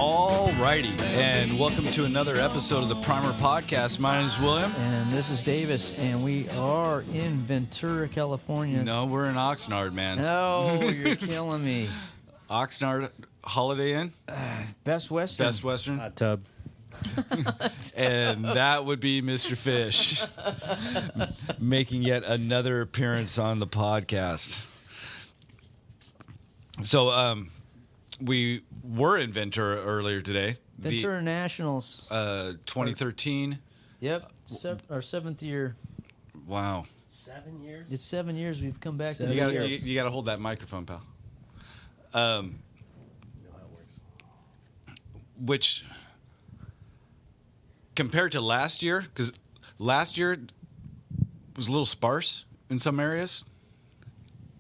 Alrighty, and welcome to another episode of the Primer Podcast. My name is William. And this is Davis, and we are in Ventura, California. No, we're in Oxnard, man. No, you're killing me. Oxnard Holiday Inn? Best Western. Best Western. Hot tub. And that would be Mr. Fish making yet another appearance on the podcast. So, we were in Ventura earlier today. Ventura Nationals. 2013. Yep, our 7th year. Wow. 7 years? It's 7 years we've come back to Seven this. years. You got to hold that microphone, pal. You know how it works. Which, compared to last year, because last year was a little sparse in some areas,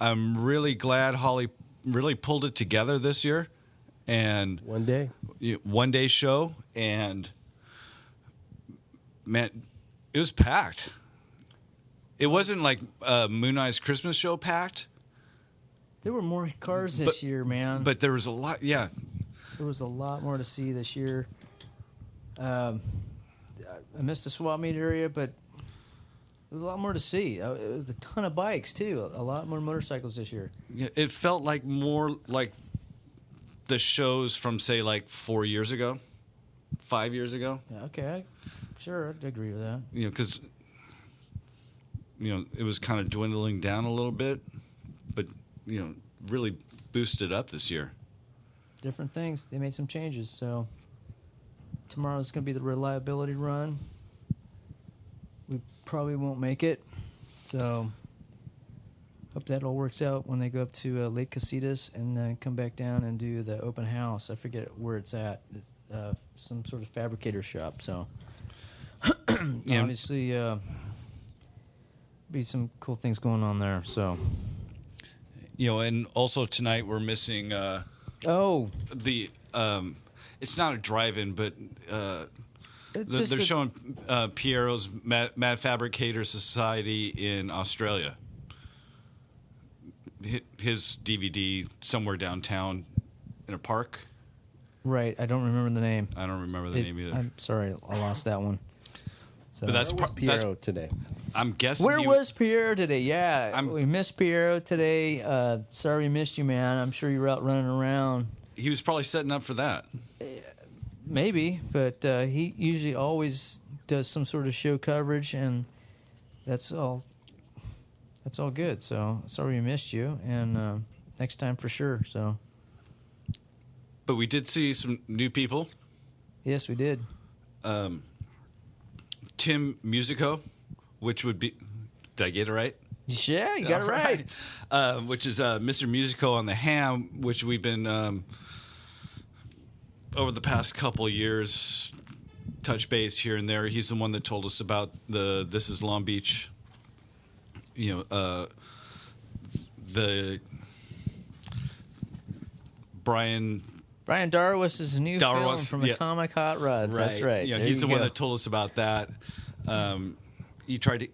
I'm really glad Holly really pulled it together this year. And One day. one day show, and man, it was packed. It wasn't like Moon Eye's Christmas show packed. There were more cars this year, man. But there was a lot, yeah. There was a lot more to see this year. I missed the swap meet area, but there was a lot more to see. It was a ton of bikes, too. A lot more motorcycles this year. Yeah, it felt like more like the shows from, say, like 4 years ago, 5 years ago. Yeah, okay, sure, I'd agree with that. You know, because it was kind of dwindling down a little bit, but really boosted up this year. Different things. They made some changes, so tomorrow's going to be the reliability run. We probably won't make it, so hope that all works out when they go up to Lake Casitas and then come back down and do the open house. I forget where it's at. It's, some sort of fabricator shop, so Yeah. obviously be some cool things going on there, so. And also tonight we're missing the it's not a drive-in, but they're showing Piero's Mad Fabricator Society in Australia. His DVD somewhere downtown in a park. Right, I don't remember the name. I don't remember the name either. I'm sorry, I lost that one. So. But Where was Piero today? I'm guessing. Where was Pierre today? Yeah, we missed Pierre today. Sorry we missed you, man. I'm sure you were out running around. He was probably setting up for that. Maybe, but he usually always does some sort of show coverage, and that's all. That's all good. So sorry we missed you, and next time for sure. So. But we did see some new people. Yes, we did. Tim Musico, which would be, did I get it right? Yeah, you got it right. Which is Mr. Musico on the ham, which we've been over the past couple of years touch base here and there. He's the one that told us about the This Is Long Beach. The Brian Darwis is a new film from yeah. Atomic Hot Rods. That's right. Yeah, he's the one that told us about that. We've tried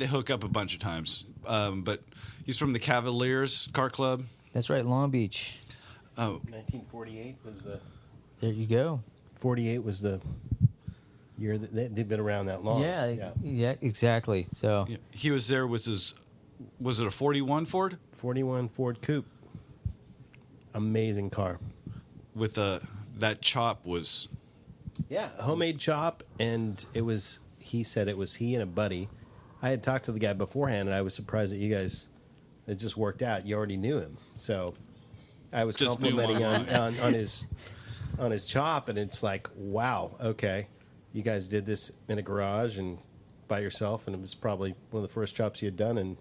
to hook up a bunch of times, but he's from the Cavaliers Car Club. That's right, Long Beach. Oh, 1948 was the... There you go. 48 was the year that they've been around that long. Yeah, exactly. So yeah, he was there with was it a 41 Ford? 41 Ford Coupe. Amazing car. With that chop was... Yeah, homemade chop, and he said it was he and a buddy. I had talked to the guy beforehand, and I was surprised that you guys, it just worked out. You already knew him. So I was Just complimenting on his chop, and it's like, wow, okay. You guys did this in a garage and by yourself, and it was probably one of the first chops you had done, and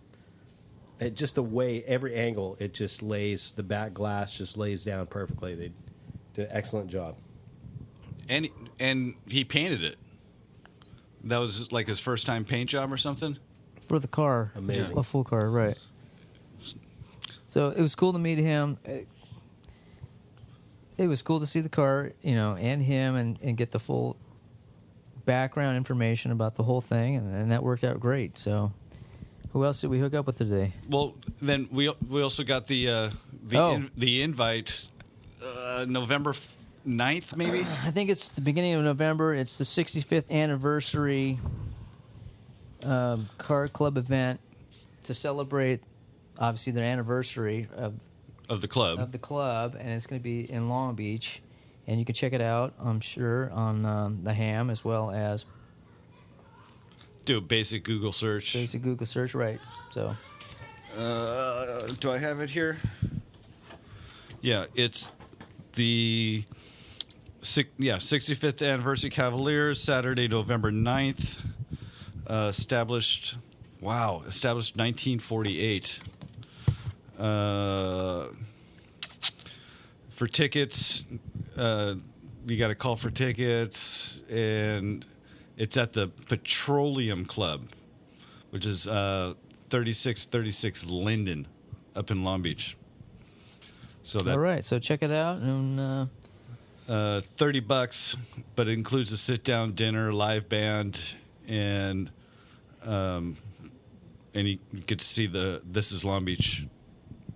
it just the way, every angle, it just lays, the back glass just lays down perfectly. They did an excellent job. And he painted it. That was like his first time paint job or something? for the car. Amazing. A full car, right. So it was cool to meet him. It was cool to see the car, and him, and get the full background information about the whole thing, and that worked out great. So, who else did we hook up with today? Well, then we also got the invite November 9th, maybe. I think it's the beginning of November. It's the 65th anniversary car club event to celebrate, obviously, their anniversary Of the club. of the club, and it's going to be in Long Beach. And you can check it out, I'm sure, on the Ham as well as Do a basic Google search. basic Google search, right? So Do I have it here? Yeah, it's the 65th Anniversary Cavaliers, Saturday, November 9th. Established 1948. For tickets, you got to call for tickets, and it's at the Petroleum Club, which is 3636 Linden up in Long Beach. So that all right, so check it out, and $30, but it includes a sit-down dinner, live band, and you get to see the This Is Long Beach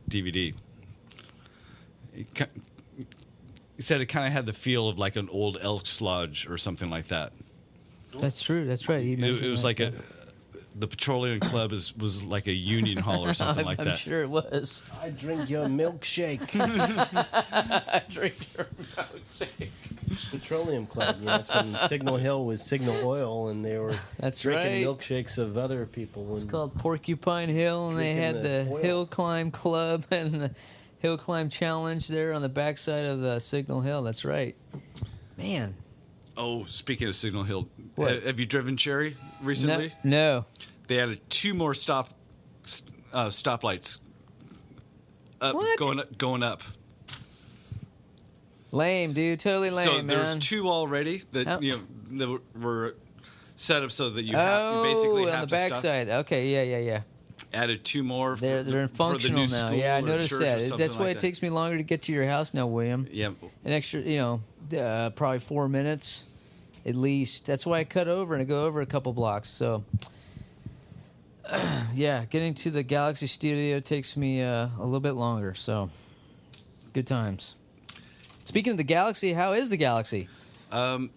DVD. He said it kind of had the feel of like an old Elks Lodge or something like that. that's true. That's right. He It mentioned was that. like the Petroleum Club was like a union hall or something like I'm that. sure it was. I drink your milkshake. I drink your milkshake. Petroleum Club. That's when Signal Hill was Signal Oil, and they were That's drinking right. milkshakes of other people. It's called Porcupine Hill, and they had Drinking the the oil. Hill Climb Club and the Hill Climb Challenge there on the backside of the Signal Hill. That's right. Man. Oh, speaking of Signal Hill, What? have you driven Cherry recently? No. They added 2 more stoplights. What? Going up. Lame, dude. Totally lame, So man. there's 2 already that Oh. that were set up so that you Oh, basically on have the to stop. backside. Okay, yeah. Added 2 more. They're for the functional new now. school Yeah, I or noticed church or that. something That's why like it that. takes me longer to get to your house now, William. Yeah. An extra, probably 4 minutes at least. That's why I cut over and I go over a couple blocks. So, yeah, getting to the Galaxy Studio takes me a little bit longer. So, good times. Speaking of the Galaxy, how is the Galaxy? Is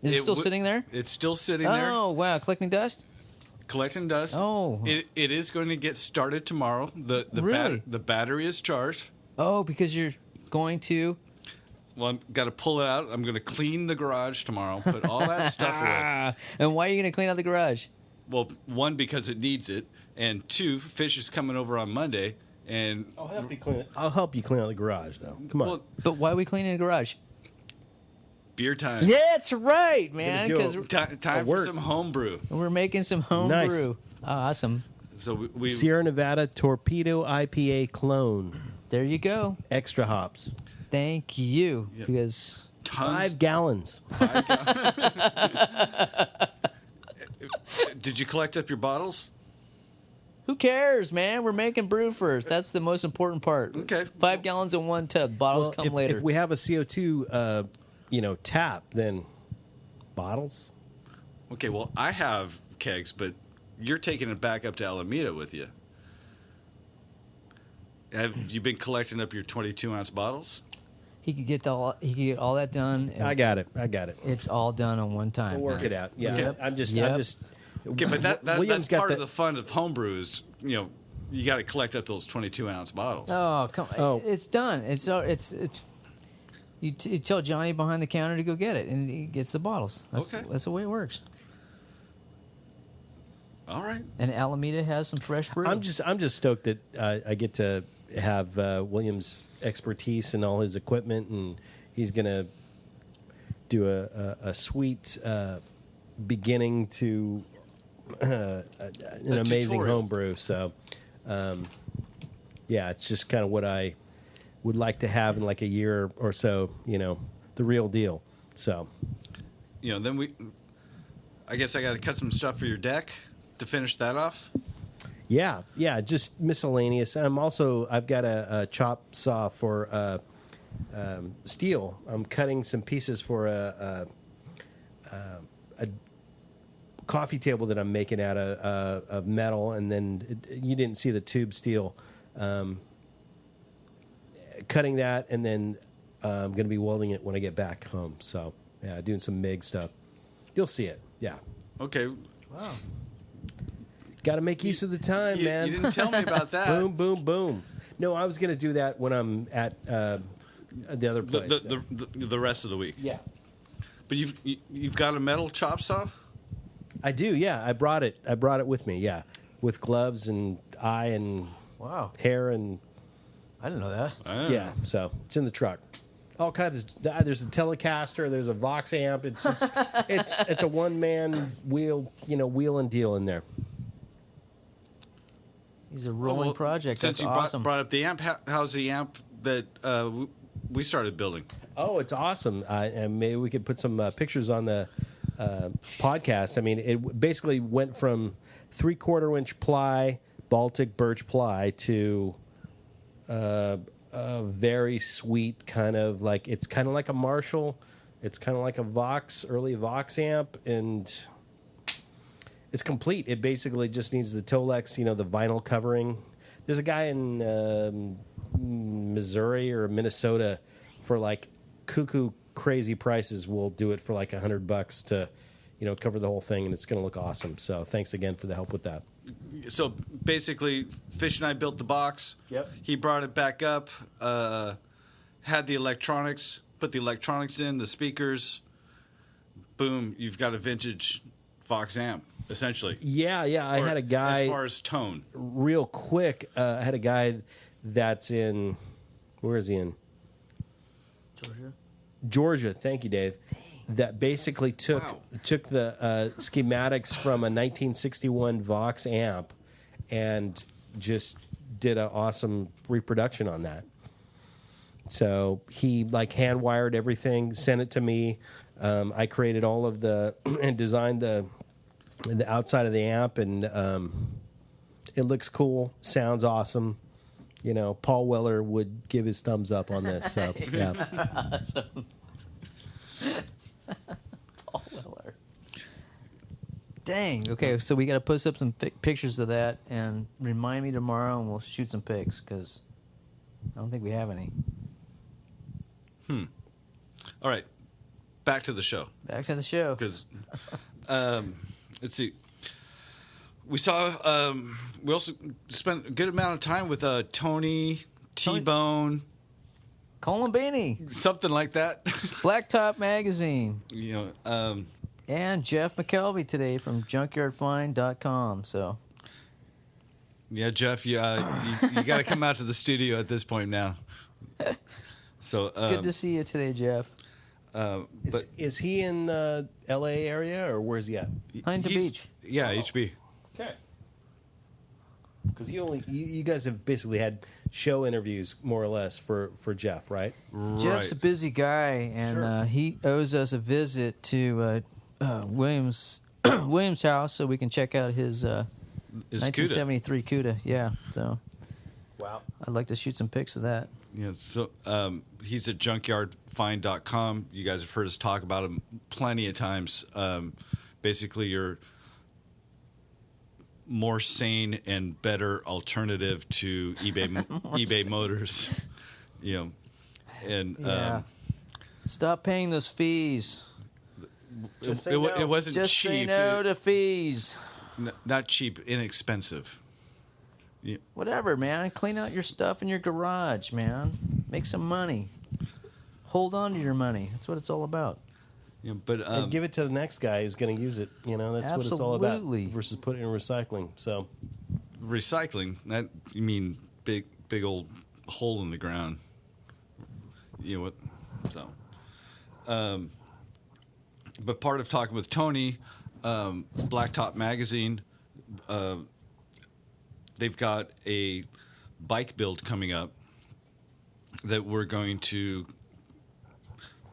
it still sitting there? It's still sitting there, Oh, wow. Collecting dust? collecting dust. Oh. It is going to get started tomorrow. The Really? the battery is charged. Oh, because you're going to... Well, I've got to pull it out. I'm going to clean the garage tomorrow. Put all that stuff away. And why are you going to clean out the garage? Well, 1, because it needs it, and 2, Fish is coming over on Monday, and I'll help you clean it. I'll help you clean out the garage, though. Come on. well, But why are we cleaning the garage? beer time. Yeah, that's right, man. do Because Time for work. some homebrew. we're making some home Nice. brew. Oh, awesome. So we Sierra Nevada Torpedo IPA clone. There you go. Extra hops. Thank you. Yep. Because tons. 5 gallons. Did you collect up your bottles? who cares, man? We're making brew first. That's the most important part. Okay. 5 gallons in 1 tub. Bottles Well, come later. if we have a CO2, tap, then bottles. Okay, well, I have kegs, but you're taking it back up to Alameda with you. Have you been collecting up your 22-ounce bottles? he could get all that done. And I got it. It's all done on one time. We'll work man. it out. Yeah, Yep. I'm just. Okay, but William's that's got part the- of the fun of homebrew is, you got to collect up those 22-ounce bottles. Oh, come on. Oh. It's done. It's you tell Johnny behind the counter to go get it, and he gets the bottles. That's the way it works. All right. And Alameda has some fresh brew. I'm just stoked that I get to have William's expertise and all his equipment, and he's gonna do a sweet beginning to an amazing tutorial. homebrew. So, yeah, it's just kind of what I would like to have in like a year or so. The real deal. So, Then I guess I got to cut some stuff for your deck to finish that off. yeah, just miscellaneous. I've got a chop saw for steel. I'm cutting some pieces for a coffee table that I'm making out of metal, and then you didn't see the tube steel. Cutting that, and then I'm going to be welding it when I get back home. So, yeah, doing some MIG stuff. You'll see it. Yeah. Okay. Wow. Got to make use of the time, man. You didn't tell me about that. Boom, boom, boom. No, I was going to do that when I'm at the other place. The rest of the week. Yeah. But you've got a metal chop saw? I do, yeah. I brought it with me, yeah. With gloves and eye and Wow. hair and I didn't know that. yeah. So it's in the truck. All kinds of. There's a Telecaster. There's a Vox amp. It's a one man wheel and deal in there. He's a rolling project. Since That's you awesome. brought up the amp, how's the amp that we started building? Oh, it's awesome. And maybe we could put some pictures on the podcast. I mean, it basically went from 3/4 inch ply, Baltic birch ply, to a very sweet kind of like, it's kind of like a Marshall. It's kind of like a Vox, early Vox amp, and it's complete. It basically just needs the Tolex, the vinyl covering. There's a guy in Missouri or Minnesota for like cuckoo crazy prices will do it for like $100 to, cover the whole thing, and it's going to look awesome. So thanks again for the help with that. So basically, Fish and I built the box. Yep. He brought it back up, had the electronics, put the electronics in, the speakers. Boom, you've got a vintage Vox amp, essentially. Yeah. I had a guy. As far as tone. Real quick, I had a guy that's in. Where is he in? Georgia. Thank you, Dave. That basically took the schematics from a 1961 Vox amp and just did an awesome reproduction on that. So he like hand wired everything, sent it to me. I created all of the and designed the outside of the amp, and it looks cool, sounds awesome. Paul Weller would give his thumbs up on this. So yeah. Awesome. Paul Weller. Dang. Okay, so we got to post up some pictures of that and remind me tomorrow, and we'll shoot some pics because I don't think we have any. All right, back to the show. Back to the show. Because, let's see. We saw. We also spent a good amount of time with Tony T-Bone. Columbini. Something like that. Blacktop Magazine. And Jeff McKelvey today from junkyardfind.com. So. Yeah, Jeff, you got to come out to the studio at this point now. So good to see you today, Jeff. But Is he in L.A. area, or where's he at? Huntington Beach. Yeah, HB. Okay. Because you guys have basically had show interviews more or less for Jeff, right? Jeff's a busy guy, and he owes us a visit to Williams house so we can check out his 1973 CUDA. Yeah, so Wow. I'd like to shoot some pics of that. Yeah, so he's at junkyardfind.com. You guys have heard us talk about him plenty of times. Basically, you're more sane and better alternative to eBay Motors. And Stop paying those fees. it wasn't Just cheap. say no to fees. Not cheap, inexpensive. Yeah. Whatever, man. Clean out your stuff in your garage, man. Make some money. Hold on to your money. That's what it's all about. Yeah, but and give it to the next guy who's going to use it. That's what it's all about. Absolutely. Versus put it in recycling. So recycling, that you mean big old hole in the ground. You know what? So, but part of talking with Tony, Blacktop Magazine, they've got a bike build coming up that we're going to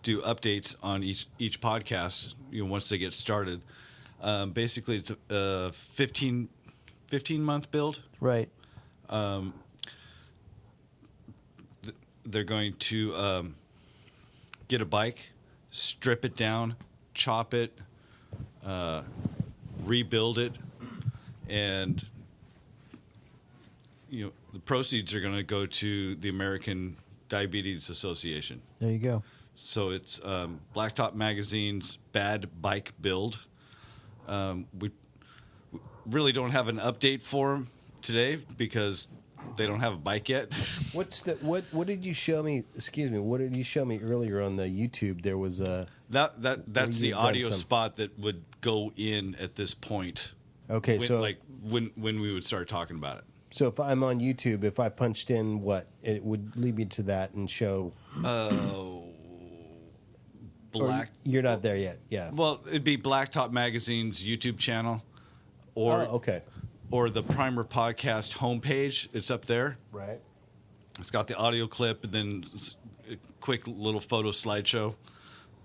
do updates on each podcast, once they get started. Basically, it's a 15-month build. Right. They're going to get a bike, strip it down, chop it, rebuild it, and the proceeds are going to go to the American Diabetes Association. There you go. So it's Blacktop Magazine's Bad Bike Build. We really don't have an update for them today because they don't have a bike yet. What did you show me? Excuse me. What did you show me earlier on the YouTube? There was a that's the audio spot that would go in at this point. Okay, when, so like when we would start talking about it. So if I'm on YouTube, if I punched in what, it would lead me to that and show. You're not there yet. Yeah. Well, it'd be Blacktop Magazine's YouTube channel, or okay, or the Primer Podcast homepage. It's up there. Right. It's got the audio clip and then a quick little photo slideshow,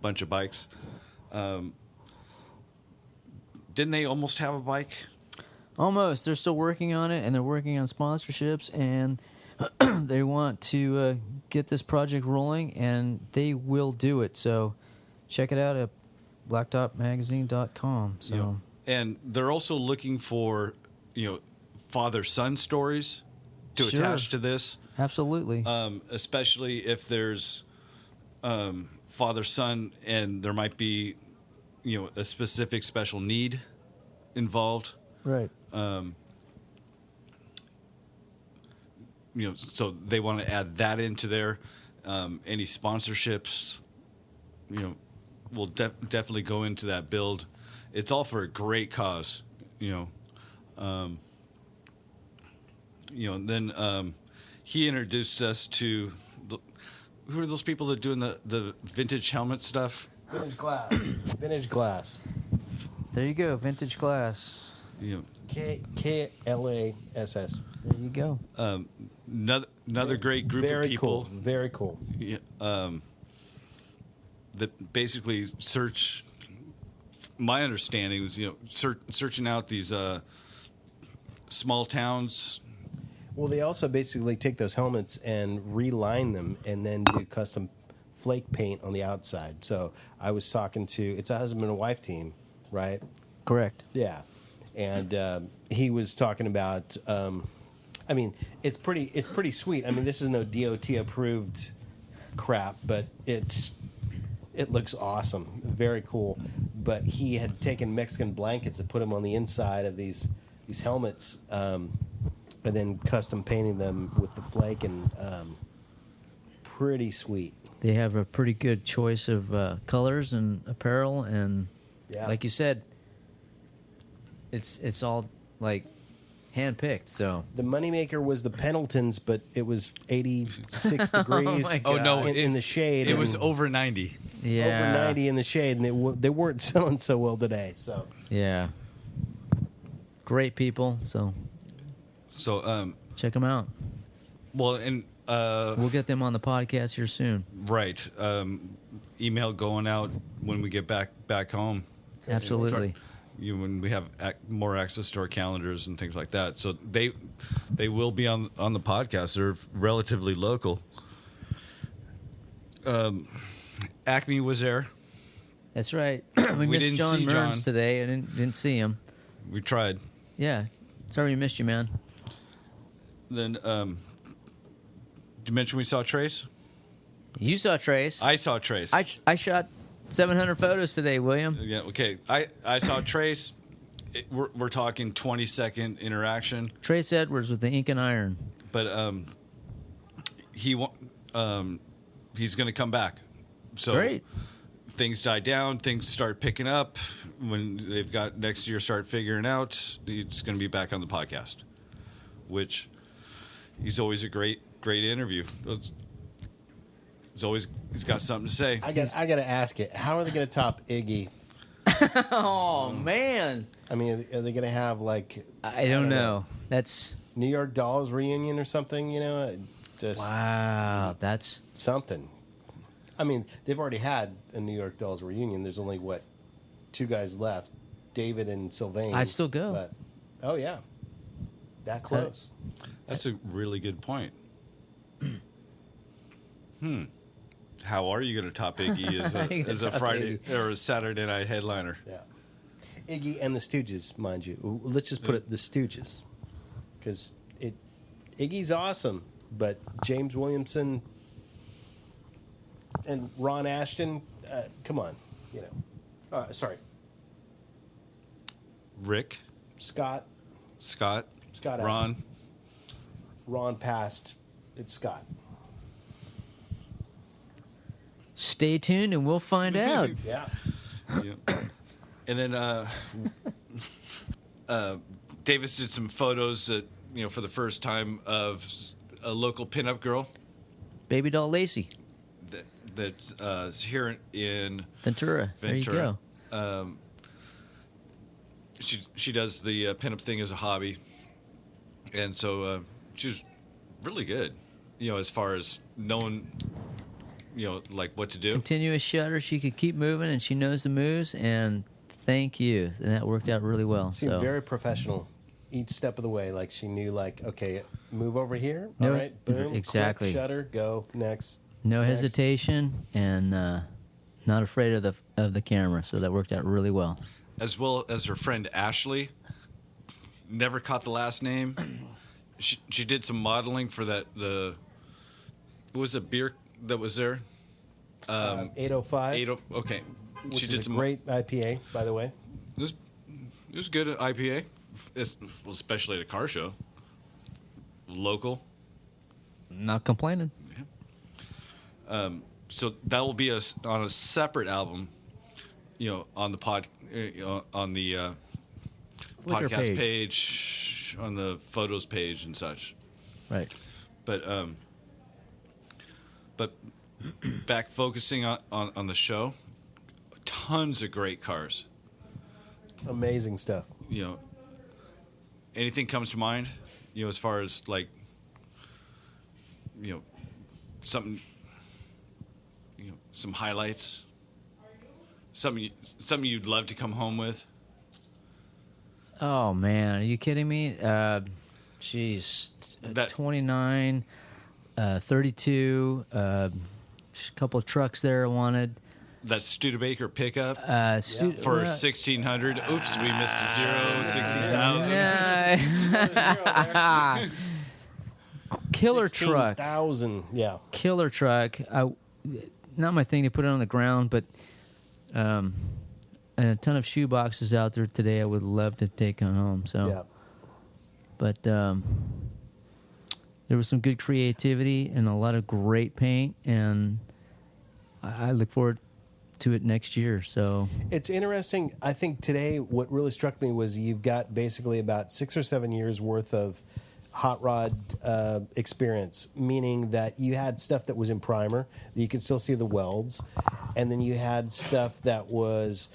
bunch of bikes. Didn't they almost have a bike? Almost. They're still working on it, and they're working on sponsorships, and they want to get this project rolling, and they will do it. So check it out at blacktopmagazine.com. So. Yeah. And they're also looking for, father-son stories to attach to this. Absolutely. Especially if there's father-son and there might be, a specific special need involved. Right. So they want to add that into there. Any sponsorships, will definitely go into that build. It's all for a great cause, Then he introduced us to who are those people that are doing the vintage helmet stuff? Vintage glass. Vintage glass. There you go. Vintage glass. KLASS. There you go. Another great group of people. Cool. Very cool. That basically search. My understanding was, searching out these small towns. Well, they also basically take those helmets and reline them, and then do custom flake paint on the outside. So I was talking to, it's a husband and wife team, right? Correct. Yeah. And he was talking about, it's pretty sweet. I mean, this is no DOT approved crap, but it looks awesome, very cool. But he had taken Mexican blankets and put them on the inside of these helmets, and then custom painting them with the flake, and pretty sweet. They have a pretty good choice of colors and apparel, and like you said, it's all like hand-picked. So the moneymaker was the Pendletons, but it was 86 degrees. Oh no, in the shade. It was over 90. Yeah, over 90 in the shade, and they weren't selling so well today. So yeah, great people. So check them out. Well, and we'll get them on the podcast here soon. Right. Email going out when we get back home. Absolutely. When we have more access to our calendars and things like that. So they will be on the podcast. They're relatively local. Acme was there. That's right. We missed didn't John see Mearns John. today. I didn't see him. We tried. Yeah. Sorry we missed you, man. Then, did you mention we saw Trace? You saw Trace. I saw Trace. I shot 700 photos today, William. Yeah, okay. I saw Trace. We're talking 20-second interaction. Trace Edwards with the ink and iron. But he's going to come back. So Great. Things die down. Things start picking up. When they've got next year start figuring out, he's going to be back on the podcast, which he's always a great interview. He's got something to say. I got to ask it. How are they going to top Iggy? Oh, man. I mean, are they going to have like I don't know. That's New York Dolls reunion or something? Just wow. That's something. I mean, they've already had a New York Dolls reunion. There's only two guys left, David and Sylvain. I'd still go. But, oh yeah, that close. That's a really good point. How are you going to top Iggy as a Friday or a Saturday night headliner? Yeah, Iggy and the Stooges, mind you. Let's just put it the Stooges, because Iggy's awesome, but James Williamson, and Ron Ashton, come on, sorry, Rick, Scott, Ron. Ron passed. It's Scott. Stay tuned and we'll find out. Yeah. And then Davis did some photos that, for the first time of a local pinup girl Baby doll Lacey. that's here in Ventura. There you go. She does the pinup thing as a hobby, and so she was really good, as far as knowing, like what to do. Continuous shutter. She could keep moving, and she knows the moves. And thank you. And that worked out really well. Seemed very professional each step of the way. Like she knew, like, okay, move over here. No, all right, boom, exactly. click, shutter, go next. No hesitation, and not afraid of the camera. So that worked out really well. As well as her friend Ashley. Never caught the last name. She did some modeling for what was the beer that was there? 805. Okay. Which is a great IPA, by the way. It was good at IPA, especially at a car show. Local. Not complaining. Yeah. So that will be on a separate album, on the on the podcast page, on the photos page and such. Right. But back focusing on the show, tons of great cars. Amazing stuff. Anything comes to mind, as far as like, something, some highlights, something you'd love to come home with. Oh man, are you kidding me? Geez, 29, 32, a couple of trucks there I wanted. That Studebaker pickup for 1,600. Oops, we missed a zero. 16,000. Killer truck. 16,000. Yeah. Killer truck. Not my thing to put it on the ground, but and a ton of shoe boxes out there today. I would love to take on home. So, yeah. But there was some good creativity and a lot of great paint, and I look forward to it next year. So it's interesting. I think today what really struck me was you've got basically about 6 or 7 years worth of hot rod experience, meaning that you had stuff that was in primer that you could still see the welds, and then you had stuff that was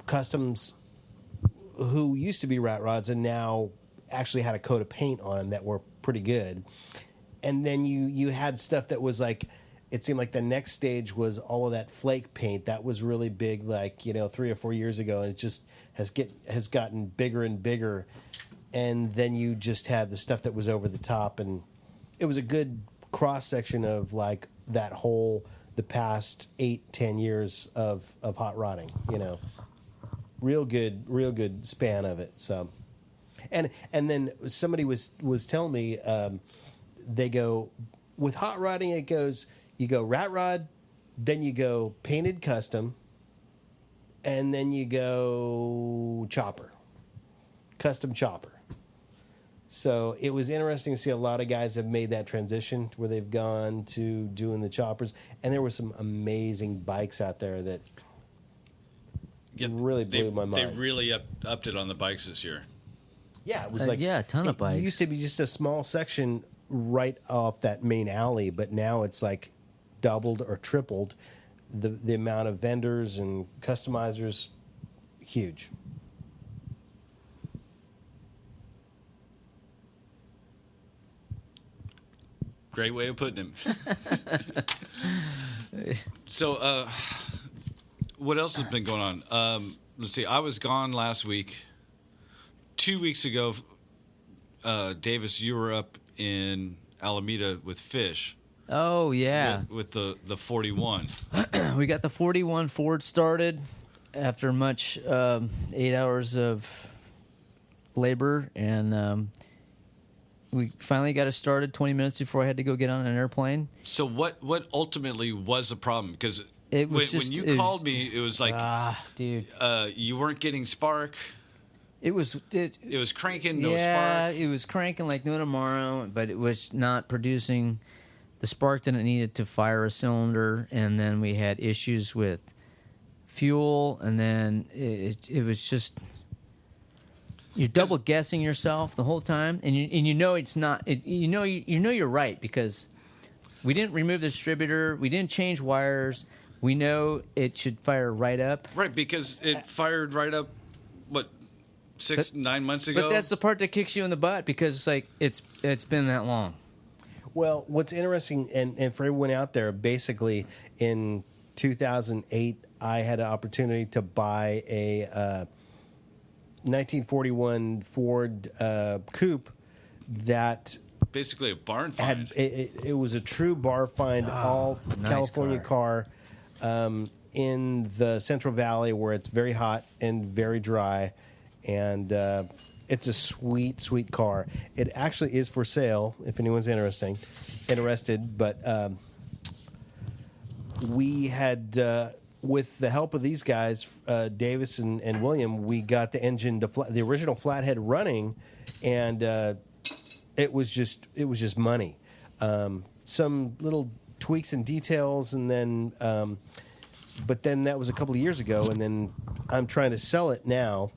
customs who used to be rat rods and now actually had a coat of paint on them that were pretty good. And then you had stuff that was like, it seemed like the next stage was all of that flake paint that was really big, like 3 or 4 years ago, and it just has gotten bigger and bigger. And then you just had the stuff that was over the top, and it was a good cross section of like that whole the past 8-10 years of hot rodding. Real good span of it. So, and then somebody was telling me they go with hot rodding. It goes. You go rat rod, then you go painted custom, and then you go custom chopper. So it was interesting to see a lot of guys have made that transition where they've gone to doing the choppers, and there were some amazing bikes out there that really blew my mind. They really upped it on the bikes this year. Yeah, it was like a ton of bikes. It used to be just a small section right off that main alley, but now it's like doubled or tripled the amount of vendors and customizers. Huge. Great way of putting him. So, what else has been going on? Let's see. I was gone last week. 2 weeks ago, Davis, you were up in Alameda with Fish. Oh yeah, with the 41. We got the 41 Ford started after much 8 hours of labor, and we finally got it started 20 minutes before I had to go get on an airplane. So what ultimately was the problem? Because It was when just- you it was- called me, it was like Dude. you weren't getting spark. It was Cranking, no yeah, spark. it was cranking like no tomorrow, but it was not producing the spark that it needed to fire a cylinder. And then we had issues with fuel, and then it was just you're double guessing yourself the whole time, and you know it's not. You know you're right because we didn't remove the distributor, we didn't change wires. We know it should fire right up. Right, because it fired right up. What? 9 months ago. But that's the part that kicks you in the butt because it's like it's been that long. Well, what's interesting, and for everyone out there, basically in 2008, I had an opportunity to buy a 1941 Ford coupe that basically a barn find. it was a true bar find, all nice California car in the Central Valley where it's very hot and very dry. And it's a sweet, sweet car. It actually is for sale if anyone's interested. But we had, with the help of these guys, Davis and William, we got the engine, the original flathead running, and it was just money. Some little tweaks and details, and then, but then that was a couple of years ago, and then I'm trying to sell it now.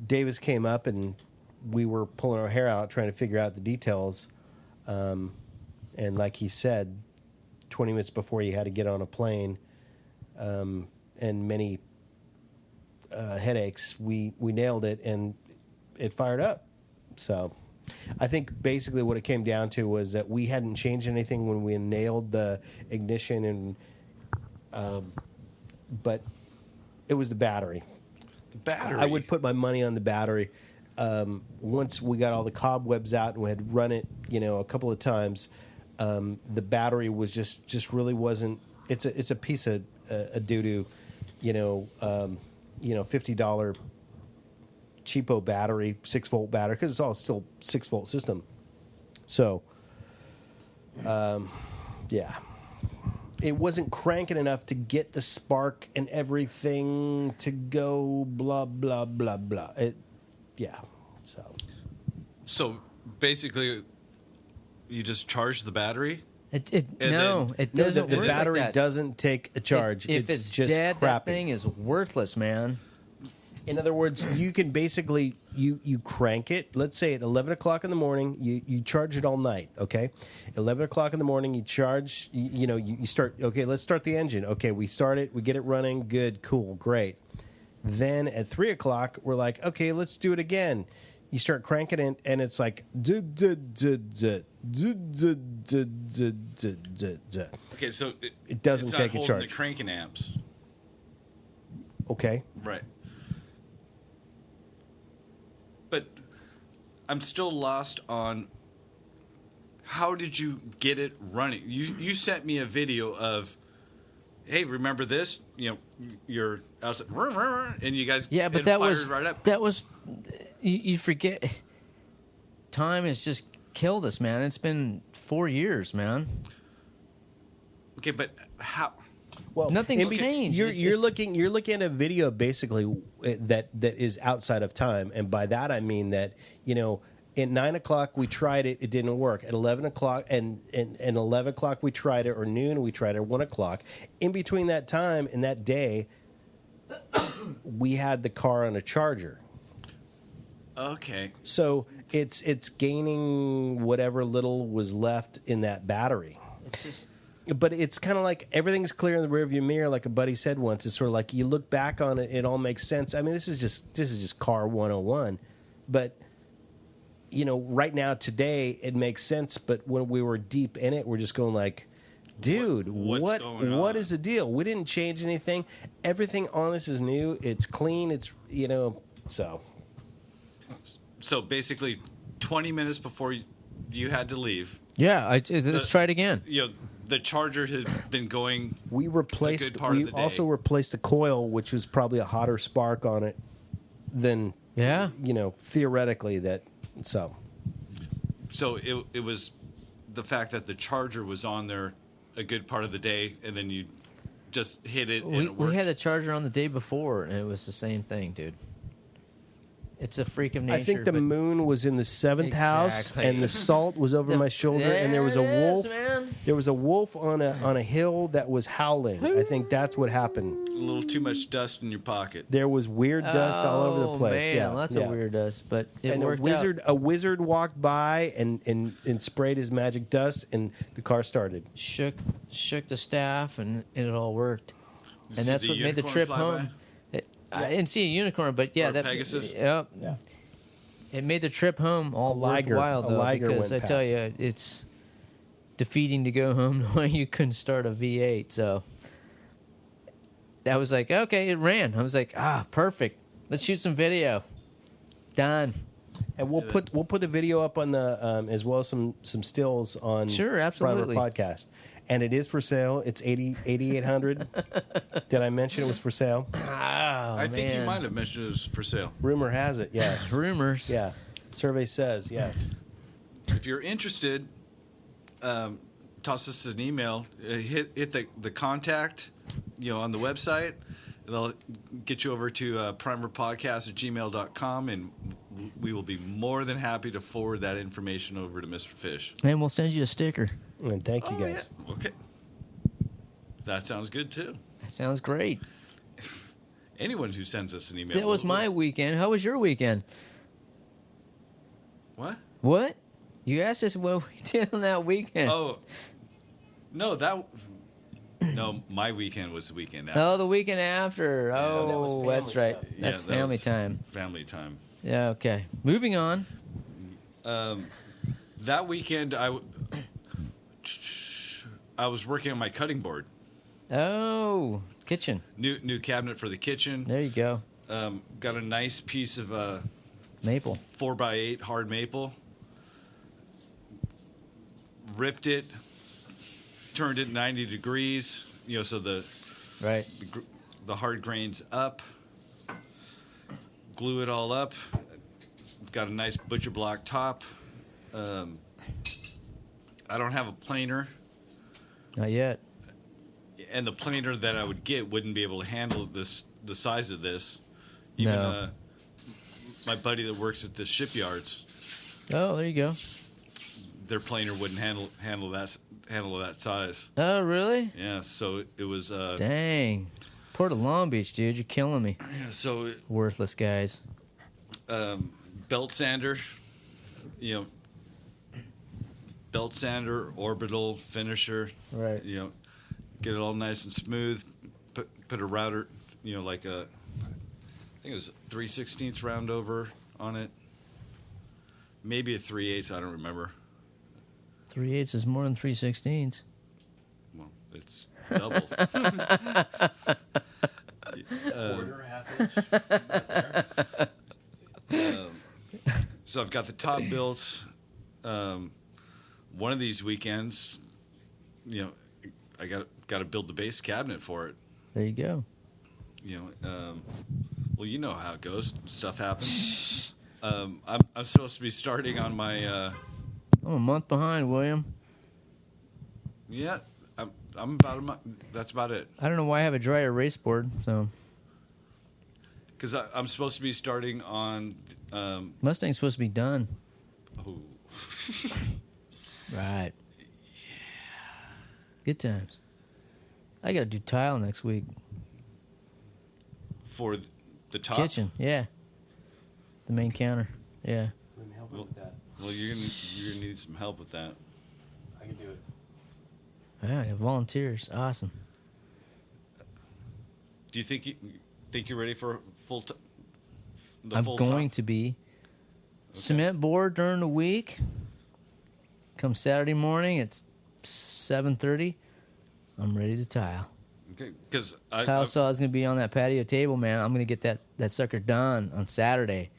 Davis came up and we were pulling our hair out trying to figure out the details. And like he said, 20 minutes before he had to get on a plane, and many headaches, we nailed it and it fired up. So I think basically what it came down to was that we hadn't changed anything when we nailed the ignition, and but it was the battery. Battery. I would put my money on the battery. Once we got all the cobwebs out and we had run it, a couple of times, the battery was just really wasn't. It's a piece of a doo-doo, $50 cheapo battery, 6-volt battery, because it's all still 6-volt system. So, yeah. It wasn't cranking enough to get the spark and everything to go blah, blah, blah, blah. So basically, you just charge the battery? It then- doesn't the work battery like that. doesn't take a charge. If it's just dead, crappy. that thing is worthless, man. In other words, you can basically you crank it. Let's say at 11 o'clock in the morning, you charge it all night. Okay, 11 o'clock in the morning, you charge. You start. Okay, let's start the engine. Okay, we start it. We get it running. Good, cool, great. Then at 3 o'clock, we're like, okay, let's do it again. You start cranking it, and it's like Okay, so it doesn't it's not take a holding charge. The cranking amps. Okay. Right. But I'm still lost on how did you get it running? You sent me a video of, hey, remember this? You're outside, and you guys Yeah, but it that fired was right up. that was you forget. Time has just killed us, man. It's been 4 years, man. Okay, but how? Well, Nothing's changed. You're It's- looking at a video basically that is outside of time, and by that I mean that at 9 o'clock we tried it, it didn't work. At 11 o'clock and 11 o'clock we tried it, or noon we tried it, or 1 o'clock. In between that time and that day, we had the car on a charger. Okay. So it's gaining whatever little was left in that battery. It's just But it's kind of like everything's clear in the rearview mirror, like a buddy said once. It's sort of like you look back on it, it all makes sense. I mean, this is just car 101. But right now today it makes sense. But when we were deep in it, we're just going like, dude, What's going on? what is the deal? We didn't change anything. Everything on this is new. It's clean. It's so. So basically, 20 minutes before you had to leave, yeah. Let's try it again. the charger had been going. We replaced. part of We the day. also replaced the coil, which was probably a hotter spark on it than Yeah. theoretically that. So So it was the fact that the charger was on there a good part of the day, and then you just hit it and it worked. We had the charger on the day before, and it was the same thing, dude. It's a freak of nature. I think the moon was in the seventh house, Exactly. and the salt was over my shoulder, and there was a There it wolf. is, man. There was a wolf on a hill that was howling. I think that's what happened. A little too much dust in your pocket. There was weird dust all over the place. Man, Yeah, lots yeah. of weird dust, but it And worked a wizard walked by and sprayed his magic dust, and the car started. out. Shook the staff, and it all worked. You And see that's the what made the unicorn trip fly home. I didn't see a unicorn, but yeah, Or that Pegasus? Yep. Yeah. It made the trip home all liger- worthwhile, a though, liger because I went tell past. you, it's defeating to go home knowing you couldn't start a V8. So that was like, okay, it ran. I was like, perfect. Let's shoot some video. Done. And we'll put the video up on the as well as some stills on Sure, absolutely. Primer Podcast. And it is for sale. It's 8,800. Did I mention it was for sale? I think you man. might have mentioned it was for sale. Rumor has it, yes. Rumors. Yeah. Survey says yes. If you're interested, toss us an email. Hit the contact, on the website. They'll get you over to primerpodcast@gmail.com, and we will be more than happy to forward that information over to Mr. Fish. And we'll send you a sticker. And thank you Oh, guys. yeah. Okay. That sounds good, too. That sounds great. Anyone who sends us an email. That was my weekend. How was your weekend? What? What? You asked us what we did on that weekend. Oh, no, no, my weekend was the weekend after. Oh, the weekend after. that was Oh, family that's right. stuff. Yeah, That's that family was time. Family time. Yeah, okay. Moving on. That weekend, I was working on my cutting board. Oh, kitchen. New cabinet for the kitchen. There you go. Got a nice piece of Maple. 4x8 hard maple. Ripped it, turned it 90 degrees, so Right. the hard grain's up. Glue it all up. Got a nice butcher block top. I don't have a planer, Not yet. and the planer that I would get wouldn't be able to handle the size of this. Even No. my buddy that works at the shipyards, Oh, there you go. their planer wouldn't handle that size. Oh, really? Yeah, so it was. Dang. Port of Long Beach, dude. You're killing me. So Worthless guys. belt sander, belt sander, orbital finisher. Right. Get it all nice and smooth. Put a router, like I think it was 3/16 round over on it. Maybe a 3/8. I don't remember. 3/8 is more than 3/16. Well, it's double. Quarter, half inch. So I've got the top built. One of these weekends, I got to build the base cabinet for it. There you go. Well, you know how it goes. Stuff happens. I'm supposed to be starting on my. I'm a month behind, William. Yeah, I'm about a month. That's about it. I don't know why I have a dry erase board, so. Because I'm supposed to be starting on. Mustang's supposed to be done. Oh, Right. Good times. I got to do tile next week. for the top Kitchen, yeah. The main counter, yeah. Let me help you with that. Well, you're gonna need some help with that. I can do it. Yeah, you have volunteers. Awesome. Do you think you're ready for full? I'm going to be. Cement board during the week. Come Saturday morning, it's 7:30. I'm ready to tile. Okay, because Tile saw is going to be on that patio table, man. I'm going to get that sucker done on Saturday.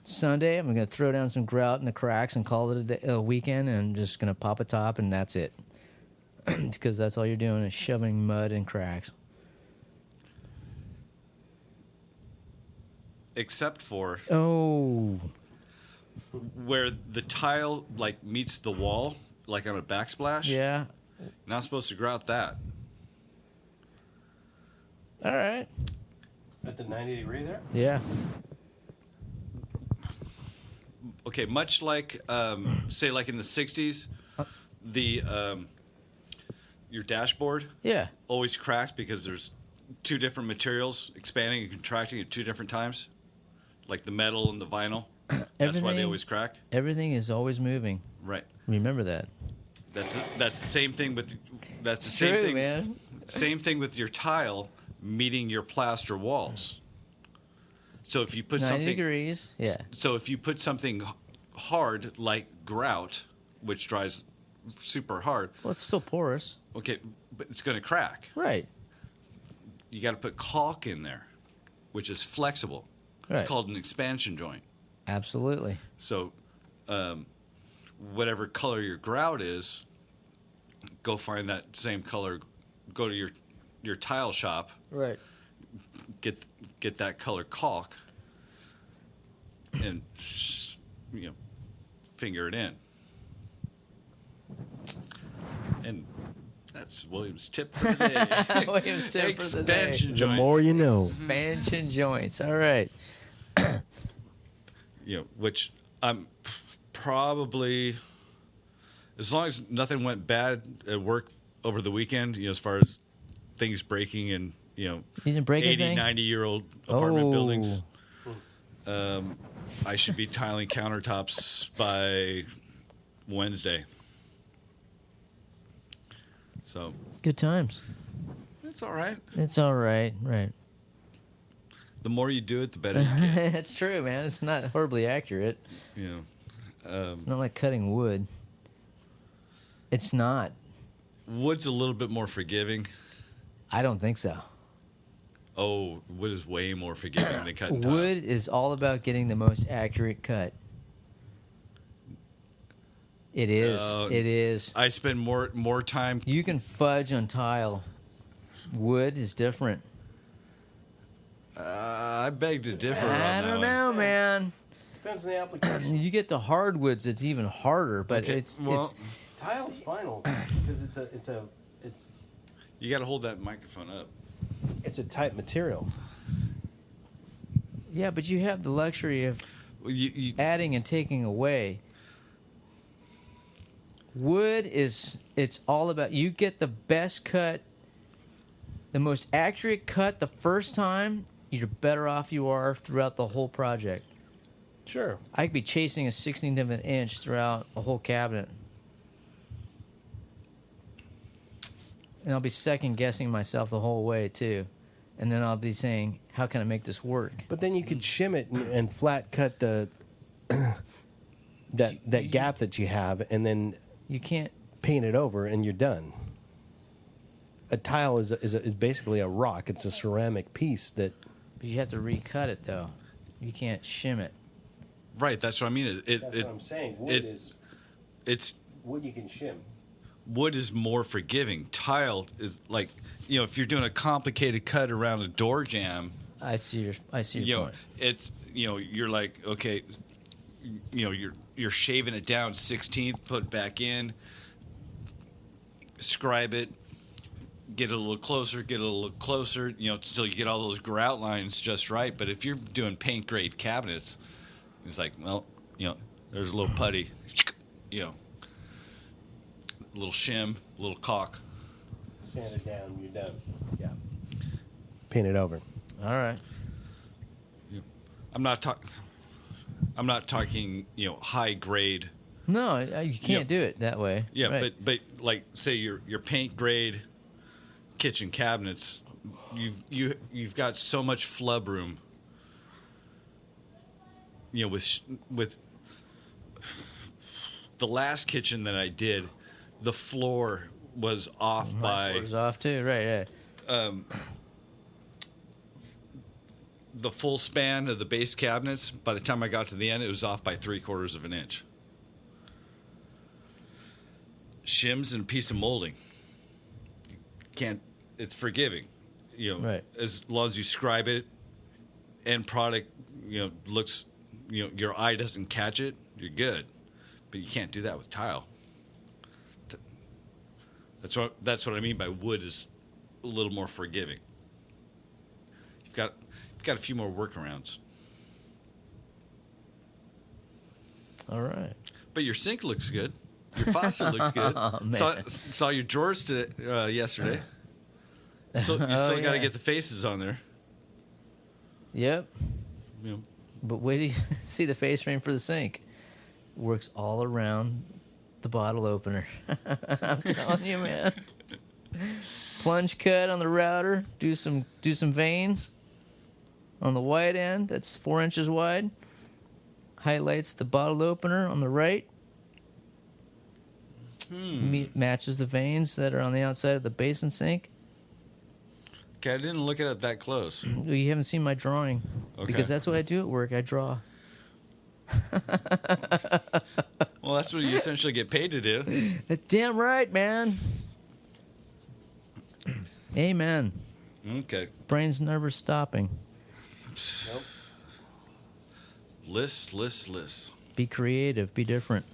Sunday, I'm going to throw down some grout in the cracks and call it a weekend, and I'm just going to pop a top, and that's it. Because that's all you're doing is shoving mud and cracks. except for Oh, where the tile like meets the wall, like on a backsplash. Yeah. Not supposed to grout that. All right. At the 90-degree there? Yeah. Okay, much like say like in the 60s, the your dashboard Yeah. always cracks because there's two different materials expanding and contracting at two different times, like the metal and the vinyl. That's why they always crack. Everything is always moving. Right. Remember that. That's the same thing with True, thing, man. Same thing with your tile meeting your plaster walls. So if you put 90 something degrees. Yeah. So if you put something hard like grout, which dries super hard, Well, it's still porous. okay, but it's going to crack. Right. You got to put caulk in there, which is flexible. Right. It's called an expansion joint. Absolutely. So, whatever color your grout is, go find that same color. Go to your tile shop. Right. Get that color caulk, and finger it in. And that's William's tip for the day. William's tip for the day. Expansion The joints. more you know. Expansion joints. All right. Which I'm probably, as long as nothing went bad at work over the weekend, as far as things breaking and, You didn't break 80, anything? 90-year-old apartment Oh. buildings, I should be tiling countertops by Wednesday. So Good times. it's all right. It's all right. Right. The more you do it, the better you get. It's true, man. It's not horribly accurate. It's not like cutting wood. It's not. Wood's a little bit more forgiving. I don't think so. Oh, wood is way more forgiving than cutting tile. Wood is all about getting the most accurate cut. It is. It is. I spend more time. You can fudge on tile. Wood is different. I beg to differ. I on that don't one. know, man. Depends on the application. You get to hardwoods, it's even harder. But Okay, it's Tile's final because it's You got to hold that microphone up. a tight material. yeah. But you have the luxury of Well, you adding and taking away. Wood it's all about you get the best cut, the most accurate cut the first time. You're better off you are throughout the whole project. Sure. I could be chasing a 16th of an inch throughout a whole cabinet. And I'll be second guessing myself the whole way too. And then I'll be saying, how can I make this work? But then you could shim it and flat cut the that gap that you have, and then You can't. paint it over, and you're done. A tile is basically a rock. It's a ceramic piece that. But you have to recut it though. You can't shim it. right. That's what I mean. That's what I'm saying. Wood It's wood you can shim. wood is more forgiving. Tile is like if you're doing a complicated cut around a door jamb, I see your point. it's you're like okay, you're shaving it down 16th, put it back in, scribe it, get it a little closer, until you get all those grout lines just right. But if you're doing paint grade cabinets, it's like, well, there's a little putty, a little shim, a little caulk. Sand it down, you're done. Yeah. Paint it over. All right. I'm not talking, high grade. No, you can't do it that way. Yeah, Right. but like say your paint grade kitchen cabinets, you've got so much flub room. With the last kitchen that I did, the floor was off by Floor's off too. Right. the full span of the base cabinets. By the time I got to the end, it was off by 3/4 of an inch. Shims and a piece of molding. It's forgiving, Right. as long as you scribe it. End product, looks, your eye doesn't catch it, you're good. But you can't do that with tile. That's what I mean by wood is a little more forgiving. You've got a few more workarounds. All right. But your sink looks good. Your faucet looks good. Oh, man. Saw your drawers yesterday. So you still got to get the faces on there. Yep. You know. But wait till you see the face frame for the sink. Works all around the bottle opener. I'm telling you, man. Plunge cut on the router. Do some veins on the wide end. That's 4 inches wide. Highlights the bottle opener on the right. Matches the veins that are on the outside of the basin sink. Okay, I didn't look at it that close. You haven't seen my drawing. Okay. Because that's what I do at work. I draw. Well, that's what you essentially get paid to do. Damn right, man. Amen. Okay. Brain's never stopping. Nope. Lists. Be creative. Be different.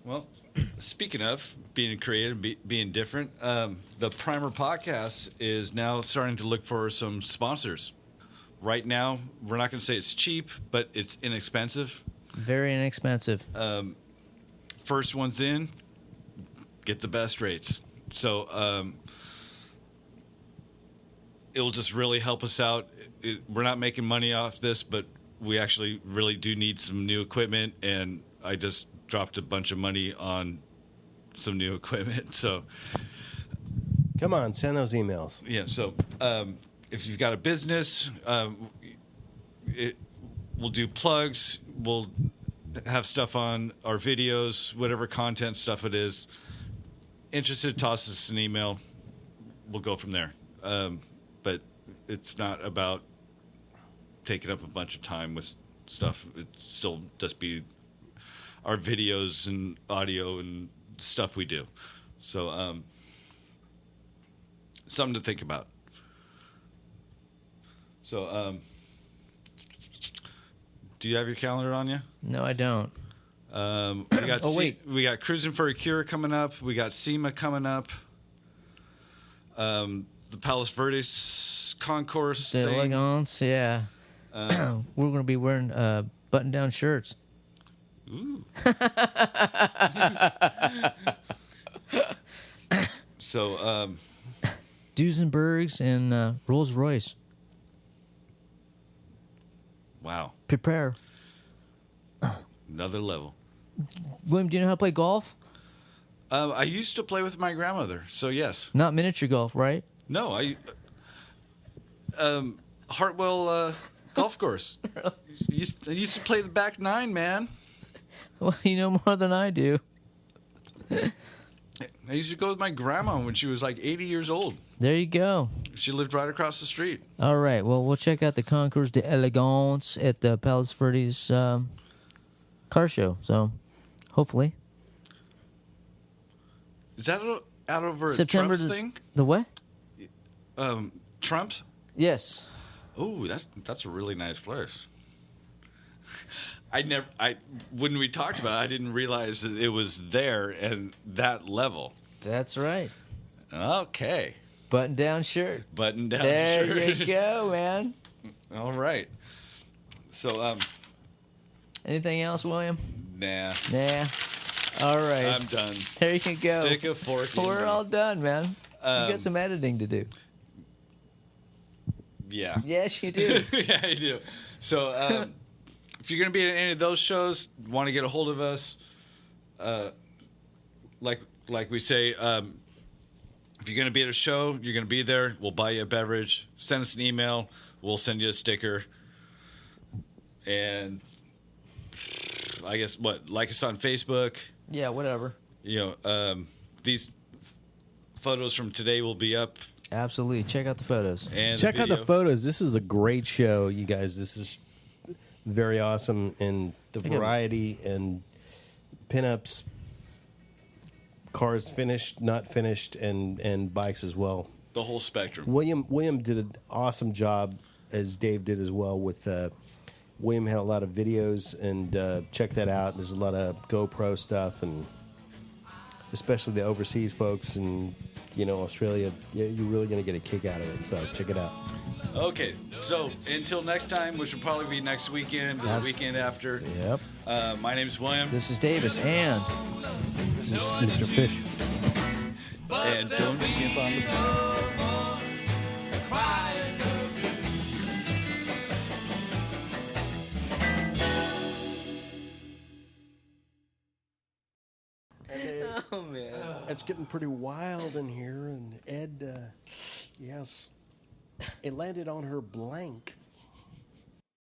Well, speaking of being creative, being different, the Primer Podcast is now starting to look for some sponsors. Right now, we're not going to say it's cheap, but it's inexpensive. Very inexpensive. First one's in, get the best rates. So it'll just really help us out. We're not making money off this, but we actually really do need some new equipment, and I just dropped a bunch of money on some new equipment. So Come on, send those emails. yeah, so if you've got a business, we'll do plugs. We'll have stuff on our videos, whatever content stuff it is. Interested, toss us an email. We'll go from there. But it's not about taking up a bunch of time with stuff. It still just be our videos and audio and stuff we do. So something to think about. So do you have your calendar on you? No, I don't. We got wait. We got Cruising for a Cure coming up. We got SEMA coming up. The Palos Verdes concourse The thing. elegance, yeah. We're going to be wearing button-down shirts. Ooh. So Duesenbergs and Rolls Royce. wow, Prepare. another level. William, do you know how to play golf? I used to play with my grandmother, so yes. Not miniature golf, right? No, I Hartwell golf course. I used to play the back nine, man. Well, you know more than I do. I used to go with my grandma when she was like 80 years old. There you go. She lived right across the street. All right. Well, we'll check out the Concours d'Elegance at the Palos Verdes car show. So, hopefully. Is that out over September Trump's thing? The what? Trump's? Yes. Oh, that's a really nice place. When we talked about it, I didn't realize that it was there and that level. That's right. Okay. Button-down shirt. Button down There shirt. you go, man. All right. So, Anything else, William? nah. Nah. All right. I'm done. There you go. Stick a fork in We're me. all done, man. You got some editing to do. Yeah. Yes, you do. Yeah, you do. So, if you're going to be at any of those shows, want to get a hold of us, like we say, if you're going to be at a show, you're going to be there, we'll buy you a beverage. Send us an email. We'll send you a sticker. And I guess, like us on Facebook. Yeah, whatever. You know, these photos from today will be up. Absolutely. Check out the photos. And Check out the video. photos. This is a great show, you guys. This is very awesome in the Okay. variety and pinups, cars finished, not finished, and bikes as well. The whole spectrum. William did an awesome job, as Dave did as well, with William had a lot of videos, and check that out. There's a lot of GoPro stuff, and especially the overseas folks and Australia. Yeah, you're really going to get a kick out of it. So check it out. Okay, so until next time, which will probably be next weekend or the weekend after. Yep. My name's William. This is Davis, and This is Mr. Fish. And don't skimp on the bar. Oh man. It's getting pretty wild in here, and Ed, yes, it landed on her blank.